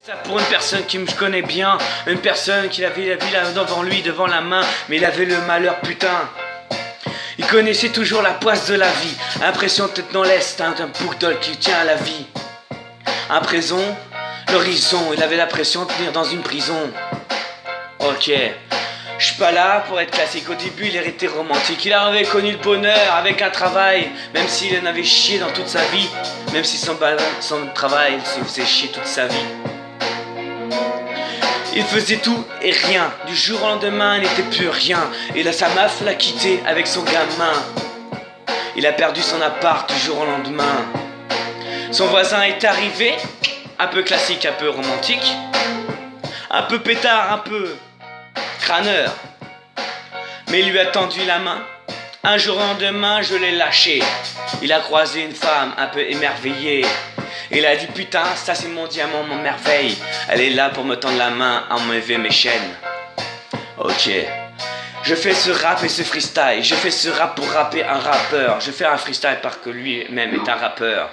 Ça pour une personne qui me connaît bien, une personne qui avait la vie là devant lui, devant la main, mais il avait le malheur, putain. Il connaissait toujours la poisse de la vie, impression tête dans l'est, un boucle qui tient à la vie. Un présent, l'horizon, il avait l'impression de tenir dans une prison. Ok, je suis pas là pour être classique. Au début, il était romantique. Il avait connu le bonheur avec un travail, même s'il en avait chié dans toute sa vie, même si son travail, il se faisait chier toute sa vie. Il faisait tout et rien. Du jour au lendemain, il n'était plus rien. Et là, sa meuf l'a quitté avec son gamin. Il a perdu son appart du jour au lendemain. Son voisin est arrivé, un peu classique, un peu romantique, un peu pétard, un peu crâneur. Mais il lui a tendu la main. Un jour au lendemain, je l'ai lâché. Il a croisé une femme un peu émerveillée. Il a dit putain, ça c'est mon diamant, mon merveille. Elle est là pour me tendre la main, enlever mes chaînes. Ok. Je fais ce rap et ce freestyle. Je fais ce rap pour rapper un rappeur. Je fais un freestyle parce que lui-même est un rappeur.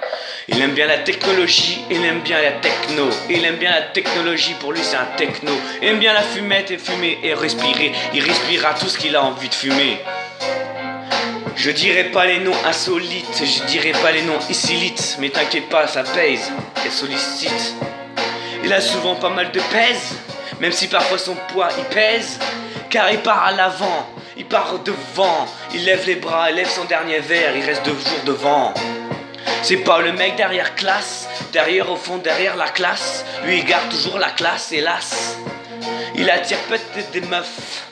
Il aime bien la technologie, il aime bien la techno. Il aime bien la technologie, pour lui c'est un techno. Il aime bien la fumette et fumer et respirer. Il respirera tout ce qu'il a envie de fumer. Je dirai pas les noms insolites, je dirai pas les noms illicites, mais t'inquiète pas, ça pèse et sollicite. Il a souvent pas mal de pèse, même si parfois son poids il pèse, car il part à l'avant, il part devant, il lève les bras, il lève son dernier verre, il reste 2 jours devant. C'est pas le mec derrière classe, derrière au fond, derrière la classe, lui il garde toujours la classe, hélas. Il attire peut-être des meufs.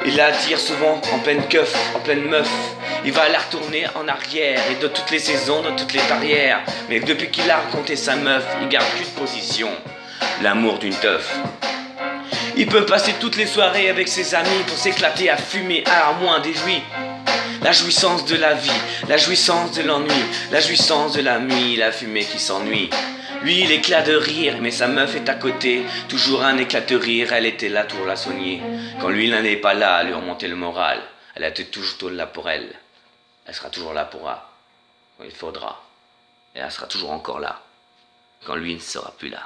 Il la attire souvent en pleine keuf, en pleine meuf. Il va la retourner en arrière et de toutes les saisons, dans toutes les barrières. Mais depuis qu'il a raconté sa meuf, il garde qu'une position, l'amour d'une teuf. Il peut passer toutes les soirées avec ses amis pour s'éclater à fumer à moins des jouis. La jouissance de la vie, la jouissance de l'ennui, la jouissance de la nuit, la fumée qui s'ennuie. Lui, l'éclat de rire, mais sa meuf est à côté. Toujours un éclat de rire, elle était là pour la soigner. Quand lui n'est pas là, à lui remonter le moral. Elle était toujours là pour elle. Elle sera toujours là pour elle. Quand il faudra. Et elle sera toujours encore là. Quand lui ne sera plus là.